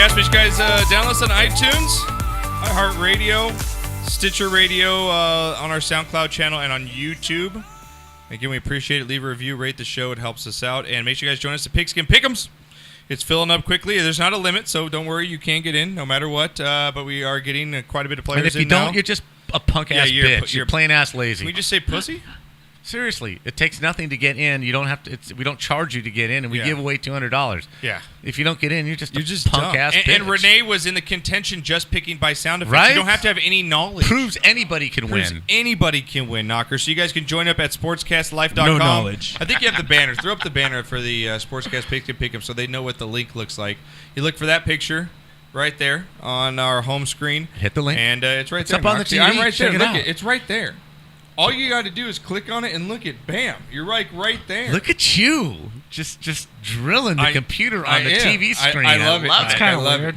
Sportscast. Make sure you guys download us on iTunes, iHeartRadio, Stitcher Radio, on our SoundCloud channel, and on YouTube. Again, we appreciate it. Leave a review, rate the show. It helps us out. And make sure you guys join us at Pigskin Pick'ems. It's filling up quickly. There's not a limit, so don't worry. You can get in no matter what. But we are getting quite a bit of players in now. And if you don't, you're just a punk-ass bitch. You're plain-ass lazy. Can we just say pussy? Seriously, it takes nothing to get in. You don't have to. We don't charge you to get in, and we give away $200. Yeah. If you don't get in, you're just punk ass bitch. And Renee was in the contention just picking by sound effects. Right? You don't have to have any knowledge. Proves anybody can win. Anybody can win, Knocker. So you guys can join up at sportscastlife.com. No knowledge. I think you have the banner. Throw up the banner for the Sportscast Pick'em so they know what the link looks like. You look for that picture right there on our home screen. Hit the link. And it's right there. It's up on the TV. I'm right Check there. it Look out. it's right there. All you got to do is click on it and look at, bam, you're right there. Look at you, just drilling the computer on the TV screen. I love it. That's kind of weird.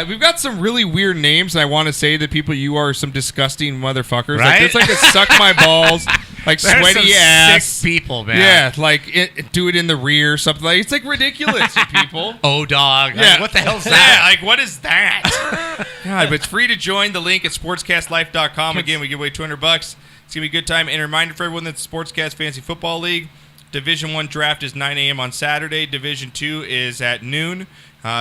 We've got some really weird names, and I want to say to people, you are some disgusting motherfuckers. Right? Like, it's like a suck my balls, like There's sweaty some ass. sick people, man. Yeah, like do it in the rear, something like. It's like ridiculous, people. Oh, dog. Yeah. Like, what the hell's that? Like, what is that? God, but it's free to join. The link at sportscastlife.com. Again, we give away $200. It's going to be a good time. And a reminder for everyone that the Sportscast Fantasy Football League Division 1 draft is 9 a.m. on Saturday. Division 2 is at noon.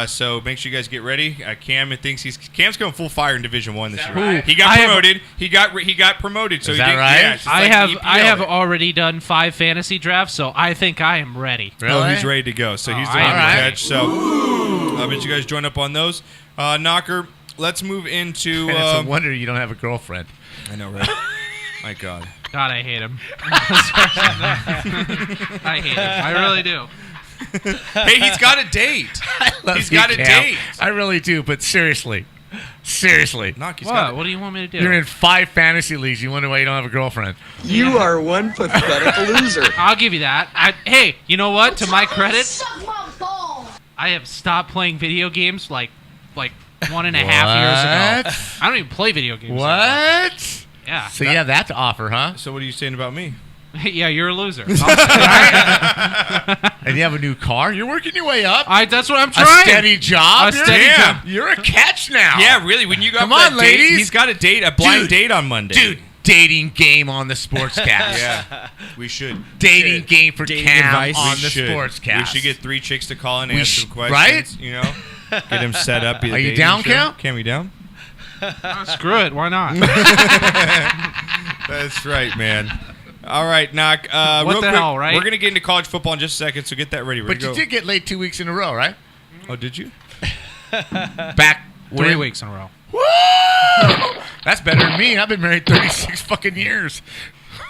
So make sure you guys get ready. Cam thinks Cam's going full fire in Division 1 this year. Right? He got promoted. He got promoted. So is that right? Yeah, I have already done 5 fantasy drafts, so I think I am ready. Really? Oh, he's ready to go. So he's the one to catch. So I bet you guys join up on those. Knocker, let's move into... It's a wonder you don't have a girlfriend. I know, right? My God. God, I hate him. I hate him. I really do. Hey, he's got a date. He's got a date. I really do, but seriously. Knock, What do you want me to do? You're in 5 fantasy leagues. You wonder why you don't have a girlfriend. You are one pathetic loser. I'll give you that. Hey, you know what? To my credit, I have stopped playing video games like 1.5 years ago. I don't even play video games anymore. What? Yeah. So you have that to offer, huh? So what are you saying about me? Yeah, you're a loser. And you have a new car? You're working your way up. That's what I'm trying. A steady job? You're a catch now. Yeah, really. When you got Come on, ladies. Date, he's got a blind date on Monday. Dude, dating game on the Sportscast. Yeah, we should. Dating game for Dating Cam advice. on We the should. Sportscast. We should get 3 chicks to call in and ask some questions. Right? You know? Get him set up. Are you down, Cam? Cam, you down? Screw it. Why not? That's right, man. All right, Knock. What real the quick, hell, right? We're going to get into college football in just a second, so get that ready. But you did get laid 2 weeks in a row, right? Oh, did you? Back 3 weeks in a row. Woo! That's better than me. I've been married 36 fucking years.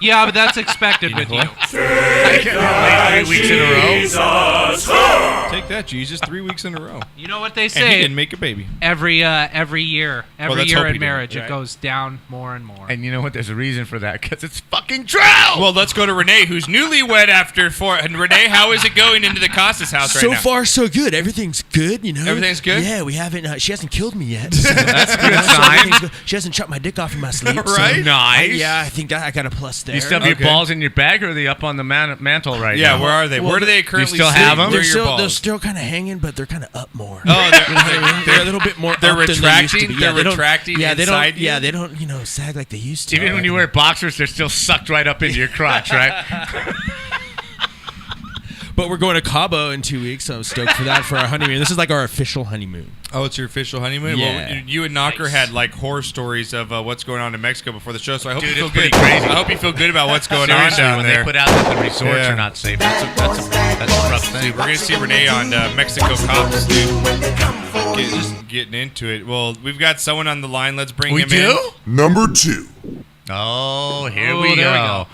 Yeah, but that's expected with you. I get laid 3 weeks in a row. Take that, Jesus. 3 weeks in a row. You know what they And he say? didn't make a baby. Every year let's hope in he didn't, marriage, right? it goes down more and more. And you know what? There's a reason for that, because it's fucking true. Well, let's go to Renee, who's newlywed after 4. And Renee, how is it going into the Costas house right So now? far, so good. Everything's good, you know. Everything's good? Yeah, we haven't. She hasn't killed me yet. So, That's a good so sign. everything's good. She hasn't chopped my dick off in my sleep. Right? Nice. I think I got a plus there. You still have your balls in your bag, or are they up on the mantle right now? Yeah, where are they? Well, where do they currently still sit? have them? Where They're are your balls? they're still kind of hanging, but they're kind of up more. Oh, They're a little bit more. They're up than they used to retracting? be. They're they don't- retracting Yeah, they inside don't. you? Yeah, they don't. Sag like they used to. Even when you wear boxers, they're still sucked right up into your crotch, right? But we're going to Cabo in 2 weeks, so I'm stoked for that for our honeymoon. This is like our official honeymoon. Oh, it's your official honeymoon? Yeah. Well, you and Knocker had like horror stories of what's going on in Mexico before the show, so I hope Dude, you feel it's pretty good. crazy. I hope you feel good about what's going on Seriously, down when there. they put out that the resorts Yeah. are not safe, that's a rough thing. Dude, we're going to see Renee on Mexico Cops, dude. Just getting into it. Well, we've got someone on the line. Let's bring We him do? in. Number 2. Oh, here Oh, we there we go. go.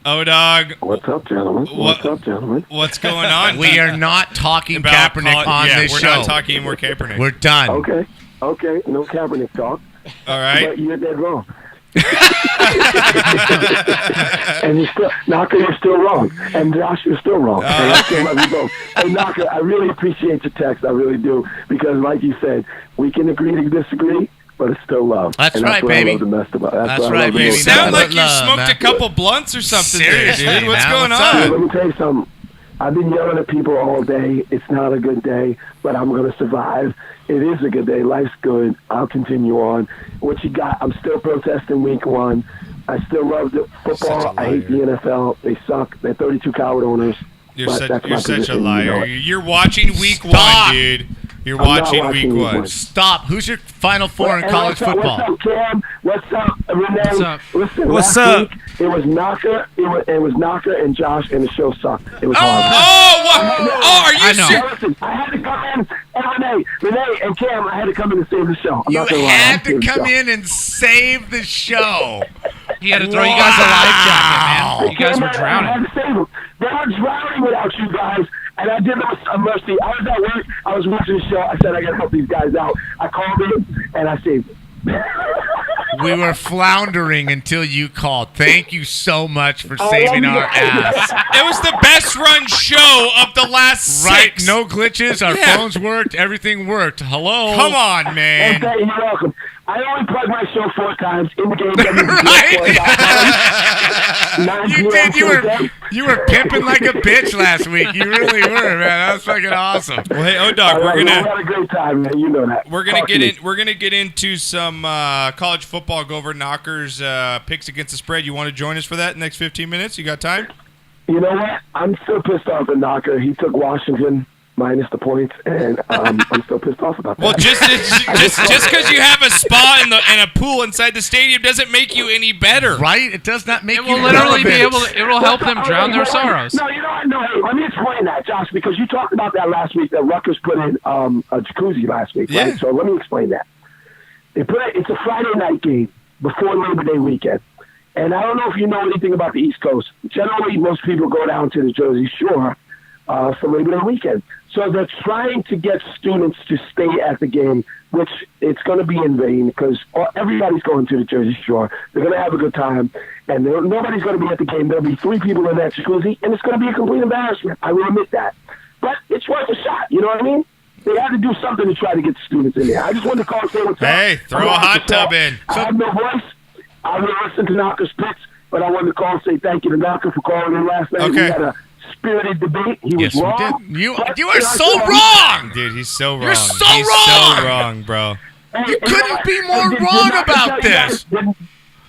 Oh, dog. What's up, gentlemen? What- What's up, gentlemen? What's going on? We are not talking about Kaepernick on yeah, this we're show. not talking anymore Kaepernick. We're done. Okay, no Kaepernick talk. All right. But you're dead wrong. And Knocker, you're still wrong. And Josh, you're still wrong. And I still love you both. And Knocker, I really appreciate your text. I really do. Because like you said, we can agree to disagree, but it's still love. That's and right, what baby. I love the best about. That's what I right, love the baby. You most sound about like it. you Love, smoked man. a couple blunts or something Seriously, there, dude. What's man. going What's on? up? Let me tell you something. I've been yelling at people all day. It's not a good day, but I'm going to survive. It is a good day. Life's good. I'll continue on. What you got? I'm still protesting week 1. I still love the football. I hate the NFL. They suck. They're 32 coward owners. You're such a liar. You're watching week 1, dude. You're watching week 1. Stop. Who's your Final Four in college football? What's up, Cam? What's up, Renee? What's up? Listen, What's last up? week, it was Knocker. It was Knocker and Josh, and the show sucked. It was horrible. Are you I know. serious? Listen, I had to come in, and Renee and Cam, I had to come in and save the show. I'm You not gonna lie, had I to saved the come show. in and save the show. He had to throw you guys a life jacket, man. You guys were I drowning. had to save them. They were drowning without you guys, and I did them a mercy. I was at work. I was watching the show. I said, I got to help these guys out. I called in, and I saved them. We were floundering until you called. Thank you so much for saving our ass. It was the best run show of the last Right? 6. No glitches. Our phones worked. Everything worked. Hello. Come on, man. You're welcome. I only plug my show 4 times in the game. You did. You were pimping like a bitch last week. You really were, man. That was fucking awesome. Well, hey, O-Dog, We had a great time, man. You know that. we're gonna Talk get to in. We're gonna get into some college football. Go over Knockers picks against the spread. You want to join us for that in the next 15 minutes? You got time? You know what? I'm still pissed off at Knocker. He took Washington minus the points, and I'm still pissed off about that. Well, just because you have a spa and a pool inside the stadium doesn't make you any better. Right? It does not make It you will literally be relevant. able to. It will help them drown their sorrows. No, you know what? No, hey, let me explain that, Josh, because you talked about that last week, that Rutgers put in a jacuzzi last week, Yeah. right? So let me explain that. It's a Friday night game before Labor Day weekend. And I don't know if you know anything about the East Coast. Generally, most people go down to the Jersey Shore for Labor Day weekend. So they're trying to get students to stay at the game, which it's going to be in vain because everybody's going to the Jersey Shore. They're going to have a good time, and nobody's going to be at the game. There'll be 3 people in that jacuzzi, and it's going to be a complete embarrassment. I will admit that. But it's worth a shot. You know what I mean? They had to do something to try to get the students in there. I just wanted to call and say what's up. Hey, throw a hot tub in. I have no voice. I will listen to Knocker's picks, but I wanted to call and say thank you to Knocker for calling in last night. Okay. We had a spirited debate. He was wrong. You but- are so wrong. Dude, he's so wrong. You're so he's wrong. so wrong, bro. Hey, You couldn't be more did wrong Knocker about tell you this. guys-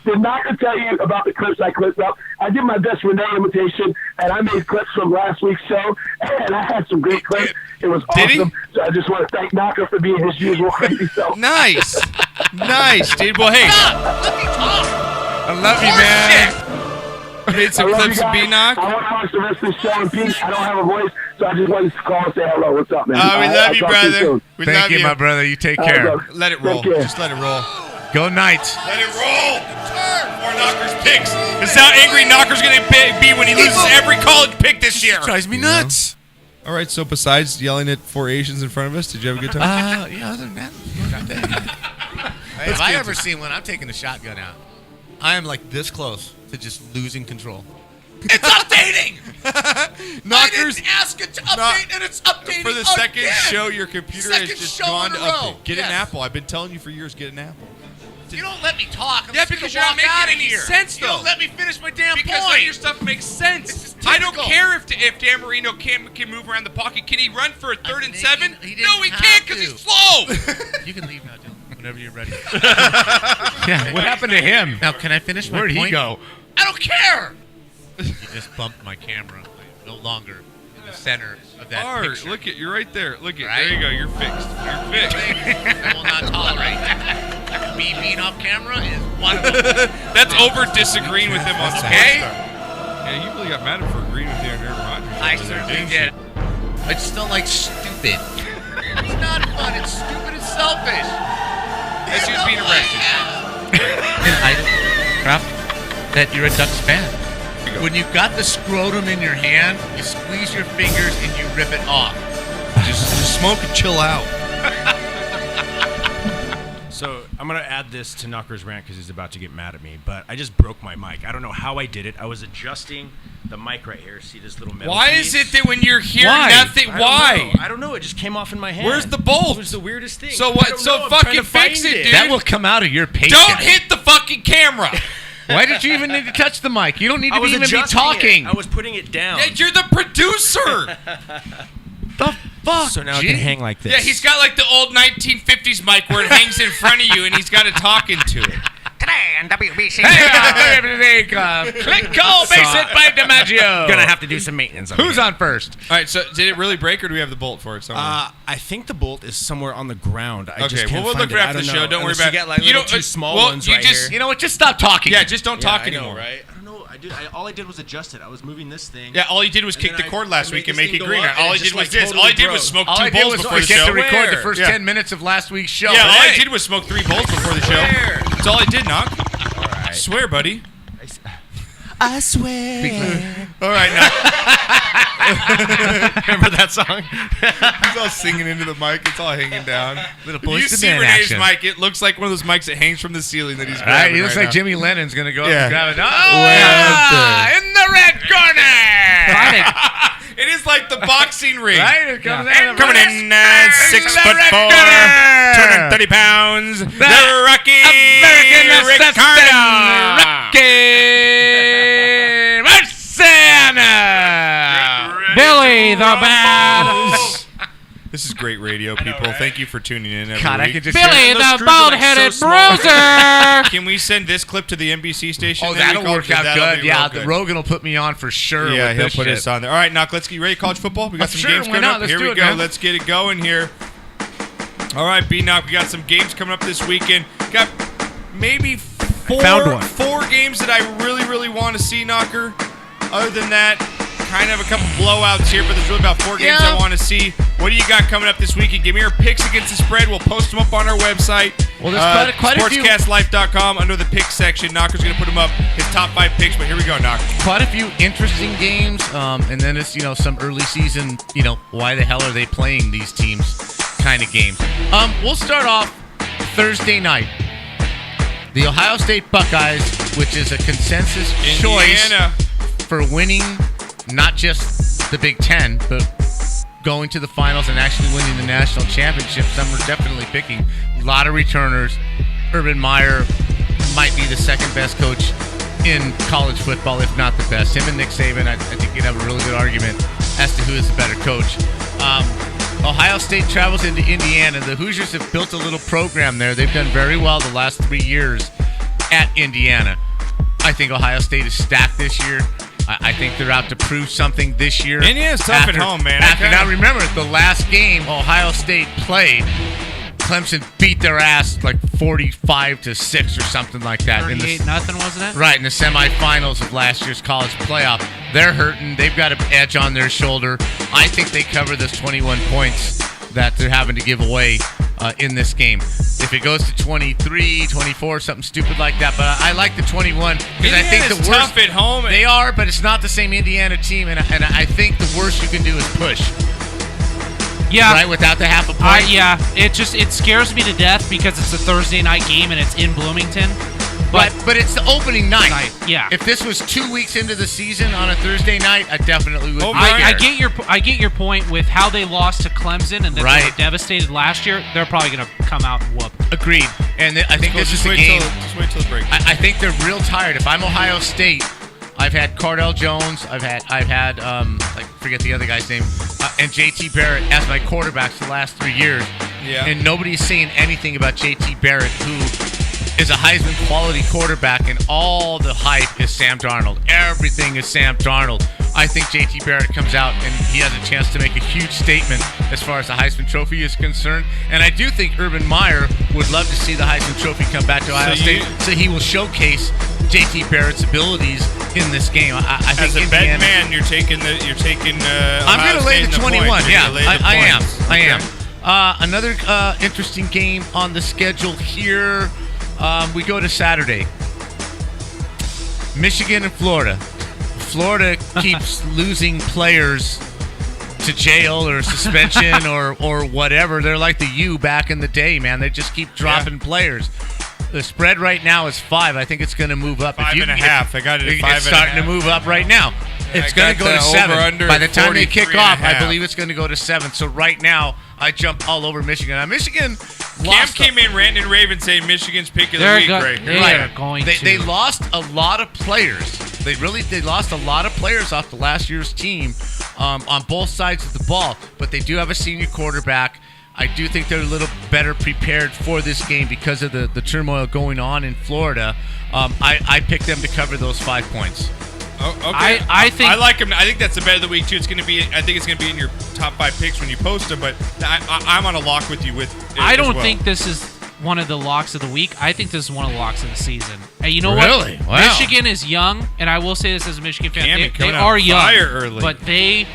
Did Knocker tell you about the clips I clipped up? I did my best Renee imitation, and I made clips from last week's show, and I had some great clips. It was Did he? awesome. So I just want to thank Knocker for being his usual crazy self. Nice, nice, dude. Well, hey, Let me talk. I love you, man. You made some I love clips you of guys. B-Knock. I want to watch the rest of the show in peace. I don't have a voice, so I just wanted to call and say hello. What's up, man? We All right, love I'll you, talk to brother. soon. We Thank love you, my brother. You take All right, care. bro. Let it Take roll. care. Just let it roll. Go Knights. Let it roll. More Knockers picks. This is how angry Knocker's going to be when he loses every college pick this year. Drives me nuts. All right, so besides yelling at 4 Asians in front of us, did you have a good time? Yeah, other than that, hey, if I ever seen one, I'm taking the shotgun out. I am like this close to just losing control. It's updating! Knockers, I didn't ask it to update, and it's updating for the second again. show, your computer has Second just show gone in to a row. update. Get an Yes. Apple. I've been telling you for years, get an Apple. You don't let me talk. I'm Yeah, just because gonna you're not walk making out of any here. sense, You though. don't let me finish my damn Because point. then your stuff makes sense. This is I don't typical. care if Dan Marino can move around the pocket. Can he run for a 3rd and 7? He didn't No, he have can't because to. he's slow. You can leave now, Dylan, whenever you're ready. Yeah, what happened to him? Now, can I finish my Where'd point? he go? I don't care. You just bumped my camera. I'm no longer in the center of that Art, picture. look at you're right there. Look at Right? there you go. You're fixed. You're fixed. I will not tolerate that. Me being off camera is one of them. That's over disagreeing with him on Okay? Sportscast. Yeah, you really got mad at him for agreeing with you on Aaron Rodgers. I certainly did. I just don't like stupid. It's not fun. It's stupid and selfish. As he was being arrested. And I don't crap that you're a Ducks fan. When you've got the scrotum in your hand, you squeeze your fingers and you rip it off. Just smoke and chill out. So I'm gonna add this to Knocker's rant because he's about to get mad at me. But I just broke my mic. I don't know how I did it. I was adjusting the mic right here. See this little metal Why piece? is it that when you're here, Why? nothing? Why? I don't know. It just came off in my hand. Where's the bolt? It was the weirdest thing. So I what? don't So know. I'm fucking trying to fix find it, dude. That will come out of your paycheck. Don't hit the fucking camera. Why did you even need to touch the mic? You don't need I to was even be adjusting talking. it. I was putting it down. Yeah, you're the producer. The fuck, So now I G? can hang like this. Yeah, he's got like the old 1950s mic where it hangs in front of you and he's got to talk into it. Today on WBC. Click call, base it by DiMaggio. Gonna have to do some maintenance on Who's it. on first? All right, so did it really break or do we have the bolt for it somewhere? I think the bolt is somewhere on the ground. I Okay, just can't we'll find look for it. after I the don't show. know. Don't worry Unless about you it. get like You little don't- two small well, ones you right just- here. You know what? Just stop talking. Yeah, just don't talk I know, anymore. right? I don't know. All I did was adjust it. I was moving this thing. Yeah, all he did was And kick then the cord last I week made and this make it thing go greener. up, All and he it did just, was like, this. totally All he did was broke. smoke All two I did bowls was before the get show. to record the Where? first Yeah. 10 minutes of last week's show. Yeah, all I Hey. did was smoke 3 bowls before the show. Where? That's all I did, Knock. All right. Swear, buddy. I swear. All right, Knock. Remember that song? He's all singing into the mic. It's all hanging down. Little If you boys to see man Renee's action. mic, it looks like one of those mics that hangs from the ceiling that he's All right, grabbing he looks right like now. Jimmy Lennon's going to go up Yeah. and grab it. Oh, Way up yeah! In the red corner! It is like the boxing ring. Right? It comes Yeah. out of Coming in, 6'4", 230 pounds, the Rocky American Ricardo. Rocky Marciano. Billy the Bad. This is great radio, people. Thank you for tuning in every God, I week. could just Billy hear those the screws are, like, bald-headed so small. bruiser. Can we send this clip to the NBC station? Oh, that we that'll called? work out That'll good. be Yeah, real the good. Rogan will put me on for sure. Yeah, with he'll this put shit. us on there. All right, Knock, let's get ready. College football. We got some Sure, games why coming not? up. Let's Here do we it, go. man. Let's get it going here. All right, B-Knock, we got some games coming up this weekend. Got maybe Found one. four games that I really, really want to see, Knocker. Other than that, kind of a couple blowouts here, but there's really about 4 games Yeah. I want to see. What do you got coming up this weekend? Give me your picks against the spread. We'll post them up on our website. Well, there's quite a few. Sportscastlife.com under the picks section. Knocker's going to put them up, his top 5 picks, but here we go, Knocker. Quite a few interesting games, and then it's some early season. Why the hell are they playing these teams? Kind of games. We'll start off Thursday night. The Ohio State Buckeyes, which is a consensus choice Indiana. for winning not just the Big Ten, but going to the finals and actually winning the national championship. Some are definitely picking. A lot of returners. Urban Meyer might be the second best coach in college football, if not the best. Him and Nick Saban, I think you'd have a really good argument as to who is the better coach. Ohio State travels into Indiana. The Hoosiers have built a little program there. They've done very well the last 3 years at Indiana. I think Ohio State is stacked this year. I think they're out to prove something this year. Indiana's tough at home, man. Now remember, the last game Ohio State played, Clemson beat their ass like 45-6 or something like that. 38-0, wasn't it? Right, in the semifinals of last year's college playoff. They're hurting. They've got an edge on their shoulder. I think they cover those 21 points that they're having to give away in this game. If it goes to 23, 24, something stupid like that. But I like the 21 because I think the Indiana's worst tough at home. they are, but it's not the same Indiana team. And I think the worst you can do is push. Yeah. Right, without the half a point. Yeah. It scares me to death because it's a Thursday night game and it's in Bloomington. But it's the opening night. Yeah. If this was 2 weeks into the season on a Thursday night, I definitely would. I get your point with how they lost to Clemson and that they were devastated last year. They're probably going to come out and whoop. Agreed. And I think this is the wait game. Just wait till the break. I think they're real tired. If I'm Ohio State, I've had Cardell Jones. I've had I forget the other guy's name, and JT Barrett as my quarterbacks the last 3 years. Yeah. And nobody's saying anything about JT Barrett, who is a Heisman quality quarterback, and all the hype is Sam Darnold. Everything is Sam Darnold. I think JT Barrett comes out and he has a chance to make a huge statement as far as the Heisman Trophy is concerned. And I do think Urban Meyer would love to see the Heisman Trophy come back to Ohio State, so he will showcase JT Barrett's abilities in this game. I think As a Indiana, bet man, you're taking. I'm going to lay the 21. Yeah, I am. Okay. Another interesting game on the schedule here. We go to Saturday. Michigan and Florida. Florida keeps losing players to jail or suspension or whatever. They're like the U back in the day, man. They just keep dropping players. The spread right now is 5. I think it's going to move up. 5.5. I got it at 5.5. It's starting to move up right now. It's going to go to 7. By the time they kick off, I believe it's going to go to 7. So right now, I jump all over Michigan. Now, Michigan Cam lost. came in ranting and raving saying Michigan's pick of the week right here. They are going to. They lost a lot of players They lost a lot of players off the last year's team on both sides of the ball, but they do have a senior quarterback. I do think they're a little better prepared for this game because of the turmoil going on in Florida. I picked them to cover those 5 points. Oh, okay. I think I like him. I think that's the bet of the week too. I think it's going to be in your top 5 picks when you post them. But I'm on a lock with you. I don't as well. think this is one of the locks of the week. I think this is one of the locks of the season. Hey, you know Really? what? Wow. Michigan is young, and I will say this as a Michigan fan. Damn They it, coming out are young, fire early. but they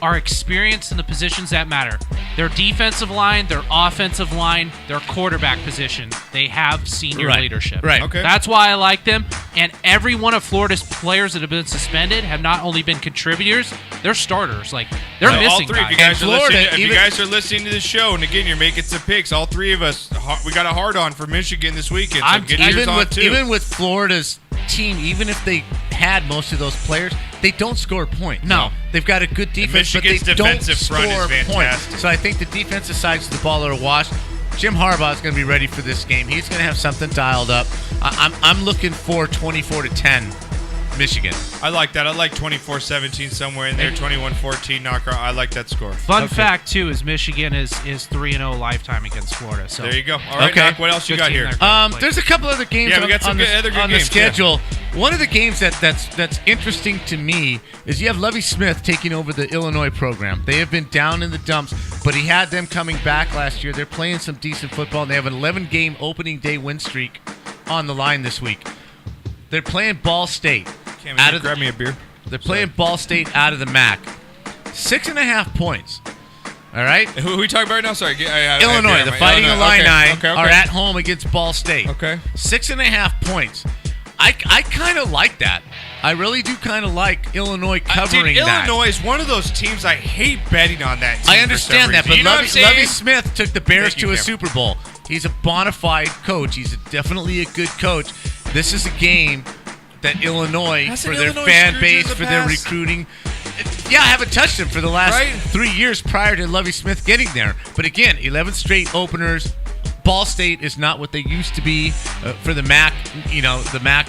are experienced in the positions that matter. Their defensive line, their offensive line, their quarterback position. They have senior leadership. Right. Okay. That's why I like them. And every one of Florida's players that have been suspended have not only been contributors, they're starters. Like, they're All missing three. guys. If you guys are listening to this show, and again, you're making some picks, all three of us, we got a hard on for Michigan this weekend. So get yours on too. Even with Florida's team, even if they had most of those players, they don't score points. No. They've got a good defense, but they Michigan's don't defensive front is score fantastic. points. So I think the defensive sides of the ball are a wash. Jim Harbaugh is going to be ready for this game. He's going to have something dialed up. I'm looking for 24-10 Michigan. I like that. I like 24-17 somewhere in there, 21-14 knockout. I like that score. Fun fact, too, is Michigan is 3-0 lifetime against Florida. So There you go. All right, Okay. Doc, what else you Good got team here? there. There's a couple other games Yeah, we got some on good- other good the games, yeah. schedule. One of the games that's interesting to me is you have Lovie Smith taking over the Illinois program. They have been down in the dumps, but he had them coming back last year. They're playing some decent football. They have an 11-game opening day win streak on the line this week. They're playing Ball State. Cam, out of grab me a beer. They're playing Ball State out of the MAC. 6.5 points. All right? Who are we talking about right now? Sorry. Illinois, the Fighting Illini are at home against Ball State. Okay. 6.5 points. I kind of like that. I really do kind of like Illinois covering Dude, that. Illinois is one of those teams I hate betting on that team. I understand that, but you know what I'm saying? Lovie Smith took the Bears Thank you, to a Cameron. Super Bowl. He's a bona fide coach. He's definitely a good coach. This is a game that Illinois, Hasn't for their Illinois fan screwed you in base, the for their past? recruiting. Yeah, I haven't touched him for the last Right? 3 years prior to Lovie Smith getting there. But again, 11 straight openers. Ball State is not what they used to be for the MAC. You know, the MAC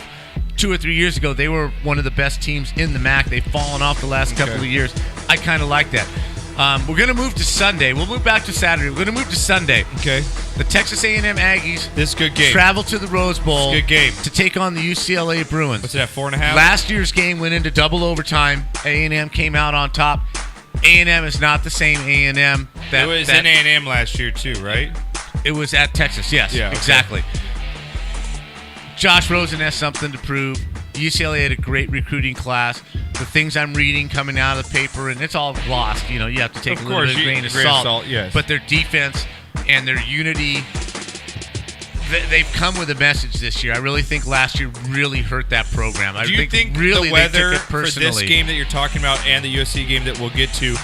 2 or 3 years ago, they were one of the best teams in the MAC. They've fallen off the last couple of years. I kind of like that. We're going to move to Sunday. We'll move back to Saturday. We're going to move to Sunday. Okay. The Texas A&M Aggies This is a good game. travel to the Rose Bowl It's a good game. to take on the UCLA Bruins. What's it at, 4.5? Last year's game went into double overtime. A&M came out on top. A&M is not the same A&M that It was that in A&M last year too, right? it was at Texas. Yes, Yeah, okay. exactly. Josh Rosen has something to prove. UCLA had a great recruiting class. The things I'm reading coming out of the paper, and it's all glossed. You know, you have to take Of a little course, bit of grain of grain of salt. salt, yes. But their defense and their unity, they've come with a message this year. I really think last year really hurt that program. I Do you think really the weather they took it for personally. this game that you're talking about and the USC game that we'll get to,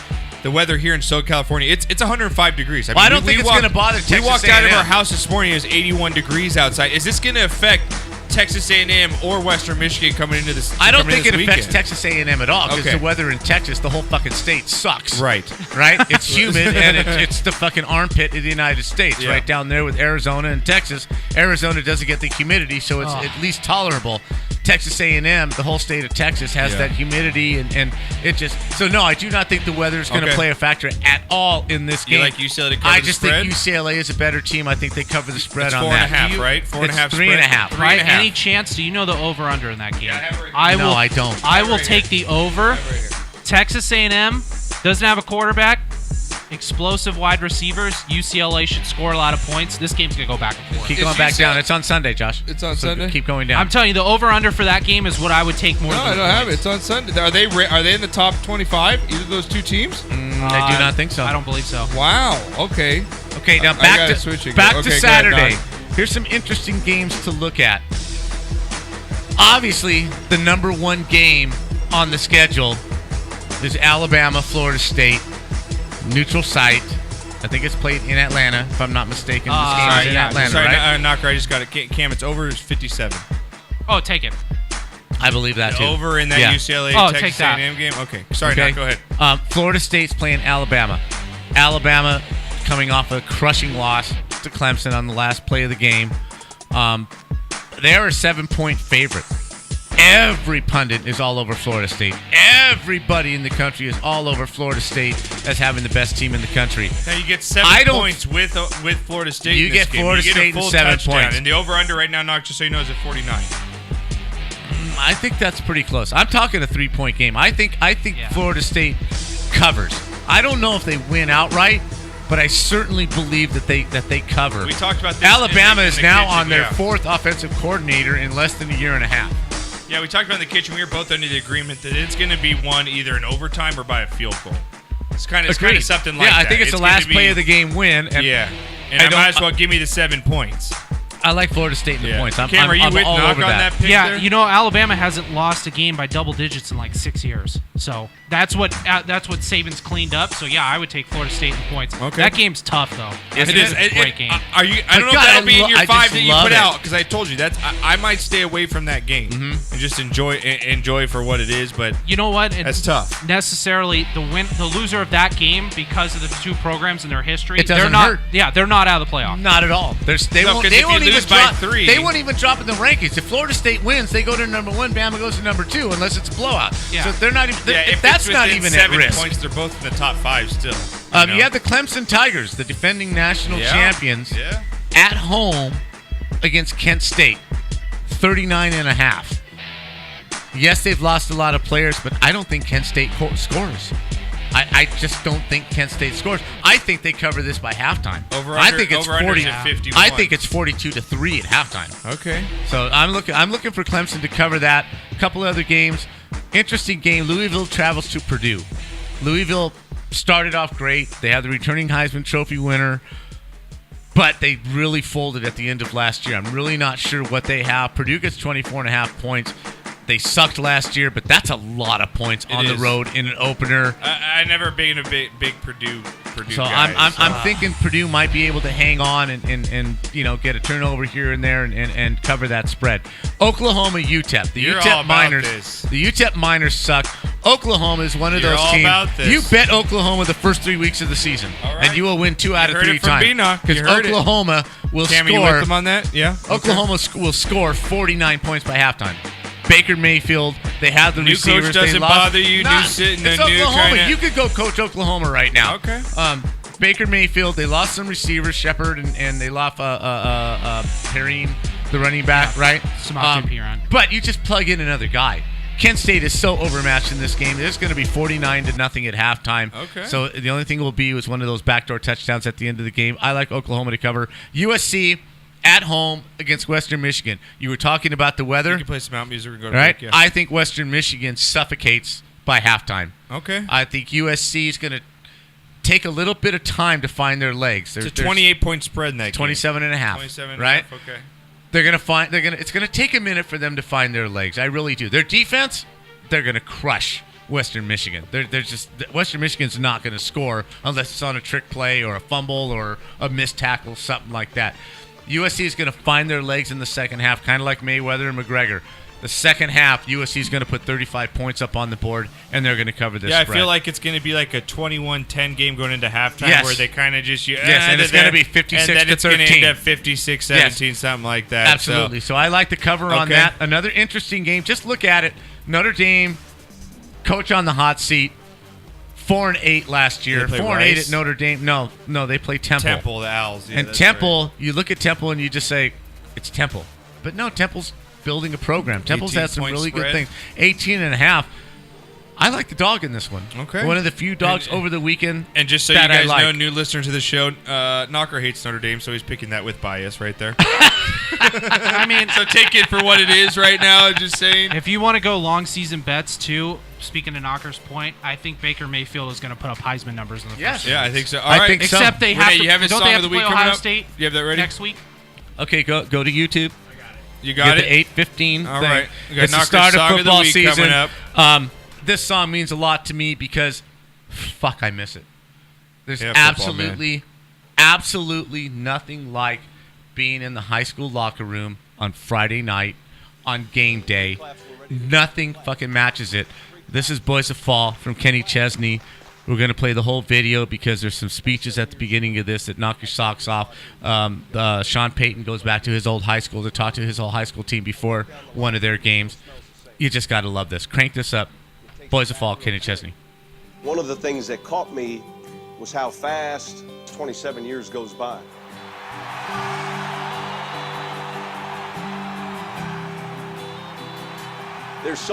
the weather here in Southern California, it's 105 degrees. Well, I don't think it's gonna bother Texas We walked out of A&M. our house this morning. It was 81 degrees outside. Is this going to affect Texas A&M or Western Michigan coming into this? I don't coming think into it this affects weekend? Texas A&M at all because Okay. the weather in Texas, the whole fucking state sucks. Right. Right? It's humid and it's the fucking armpit of the United States, Yeah. right down there with Arizona and Texas. Arizona doesn't get the humidity, so it's at least tolerable. Texas A&M, the whole state of Texas, has Yeah. that humidity, and it just so no, I do not think the weather is going to Okay. play a factor at all in this You game. like UCLA to cover I the just spread? think UCLA is a better team. I think they cover the spread It's on 4.5, that. right? 4.5 It's 3.5. spread? Right? 3.5. Any chance? Do you know the over/under in that game? I have it right here. No, I don't. I will right take the over. Texas A&M doesn't have a quarterback. Explosive wide receivers. UCLA should score a lot of points. This game's gonna go back and forth. Keep It's going back UCLA. down. It's on Sunday, Josh. It's on So Sunday? Keep going down. I'm telling you, the over/under for that game is what I would take more. No, than I don't have it. It's on Sunday. Are they in the top 25? Either of those two teams? I do not think so. I don't believe so. Wow. Okay. Okay, now I back gotta to switch again. back Okay, to go ahead, Saturday. Doc. Here's some interesting games to look at. Obviously, the number one game on the schedule is Alabama, Florida State, neutral site. I think it's played in Atlanta, if I'm not mistaken. This game is in Atlanta, Sorry, right? Knocker, I just got it. Cam, it's over. It's 57. Oh, take it. I believe that too. Over in that Yeah. UCLA Oh, take Texas that. A&M game. Okay. Sorry, Okay. Knock, go ahead. Florida State's playing Alabama. Alabama coming off a crushing loss to Clemson on the last play of the game. They are a 7-point favorite. Every pundit is all over Florida State. Everybody in the country is all over Florida State as having the best team in the country. Now you get 7 points with Florida State. You in this get game. Florida you get State a full and 7 touchdown. points. And the over/under right now, Knock, just so you know, is at 49. I think that's pretty close. I'm talking a 3-point game. I think Florida State covers. I don't know if they win outright, but I certainly believe that they cover. We talked about this. Alabama is now kitchen, on their 4th offensive coordinator in less than a year and a half. Yeah, we talked about in the kitchen. We were both under the agreement that it's going to be won either in overtime or by a field goal. It's kind of something like that. Yeah, I think it's the last play of the game win. And yeah, and I might as well give me the 7 points. I like Florida State in the points. Cam, are you with all Knock over on that pick Yeah, there? you know, Alabama hasn't lost a game by double digits in like 6 years. So that's what Saban's cleaned up. So yeah, I would take Florida State in points. Okay. That game's tough though. Yes, It it is. is. a great game. I don't know if God, that'll be in your I 5 just that you love put it. out because I told you I might stay away from that game and just enjoy for what it is. But You know what? that's tough. Necessarily, the loser of that game, because of the two programs and their history, It doesn't they're not. hurt. Yeah, they're not out of the playoff. Not at all. They No, won't, 'cause they if won't you even lose by drop. 3 They won't even drop in the rankings. If Florida State wins, they go to number 1. Bama goes to number 2, unless it's a blowout. Yeah. So they're not even. Yeah, if if that's it's not within even at 7 risk. points, they're both in the top 5 still. You have the Clemson Tigers, the defending national champions, Yeah. at home against Kent State, 39.5. Yes, they've lost a lot of players, but I don't think Kent State scores. I just don't think Kent State scores. I think they cover this by halftime. I think it's 40 at 51. I think it's 42-3 at halftime. Okay. So I'm looking for Clemson to cover that. A couple of other games. Interesting game. Louisville travels to Purdue. Louisville started off great. They had the returning Heisman Trophy winner, but they really folded at the end of last year. I'm really not sure what they have. Purdue gets 24.5 points. They sucked last year, but that's a lot of points on the road in an opener. I never been a big Purdue So guy. I'm thinking Purdue might be able to hang on and get a turnover here and there and cover that spread. Oklahoma UTEP. The You're all UTEP about Miners. this. The UTEP Miners suck. Oklahoma is one of You're those all teams. about this. You bet Oklahoma the first 3 weeks of the season, All right. and you will win 2 out of heard 3 it from times. B-Knock. You Because heard it. Oklahoma will Cam, are you with score. them on that? Yeah. Oklahoma will score 49 points by halftime. Baker Mayfield, they have the New receivers. coach they doesn't lost. bother you. Nah, New sitting. it's The new Oklahoma. kinda. You could go coach Oklahoma right now. Okay. Baker Mayfield, they lost some receivers, Shepard, and they lost Perrine, the running back, right? Samaje Perine. But you just plug in another guy. Kent State is so overmatched in this game. It's going to be 49-0 at halftime. Okay. So the only thing will be was one of those backdoor touchdowns at the end of the game. I like Oklahoma to cover. USC at home against Western Michigan. You were talking about the weather, You can play some out music and go to right? break, yeah. I think Western Michigan suffocates by halftime. Okay. I think USC is going to take a little bit of time to find their legs. It's a 28-point spread in that game. 27 and a half. 27 right? Okay. It's going to take a minute for them to find their legs. I really do. Their defense, they're going to crush Western Michigan. Western Michigan's not going to score unless it's on a trick play or a fumble or a missed tackle, something like that. USC is going to find their legs in the second half, kind of like Mayweather and McGregor. The second half, USC is going to put 35 points up on the board, and they're going to cover this Yeah, spread. I feel like it's going to be like a 21-10 game going into halftime Yes. where they kind of just... and it's going to be 56 and then to it's going to 13. end up 56-17, something like that. Absolutely. So I like the cover on Okay. that. Another interesting game. Just look at it. Notre Dame, coach on the hot seat. 4-8 last year. They play 4-8 Rice? at Notre Dame. No, they play Temple. Temple, the Owls. Yeah, And that's Temple, right. you look at Temple and you just say, it's Temple. But no, Temple's building a program. Temple's had some 18-point really good spread. things. 18 and a half. I like the dog in this one. Okay. One of the few dogs And- over the weekend. And just so you that I guys like. know, new listener to the show, Knocker hates Notre Dame, so he's picking that with bias right there. I mean, So take it for what it is right now, just saying. if you want to go long season bets too, speaking to Knocker's point, I think Baker Mayfield is going to put up Heisman numbers in the Yes. first. Yeah, I think so. All I right. think so. Except they Renee, have to. you have his don't song they of have the to play week coming Ohio up? State You have that ready? next week? Okay, go to YouTube. You got Get it? the 8:15 All thing. right. We got It's the Knocker's start of Song of the football Week season. coming up. This song means a lot to me because, fuck, I miss it. There's Yeah, football, absolutely nothing like being in the high school locker room on Friday night on game day. Nothing fucking matches it. This is Boys of Fall from Kenny Chesney. We're going to play the whole video because there's some speeches at the beginning of this that knock your socks off. Sean Payton goes back to his old high school to talk to his whole high school team before one of their games. You just got to love this. Crank this up. Boys of Fall, Kenny Chesney. One of the things that caught me was how fast 27 years goes by. There's so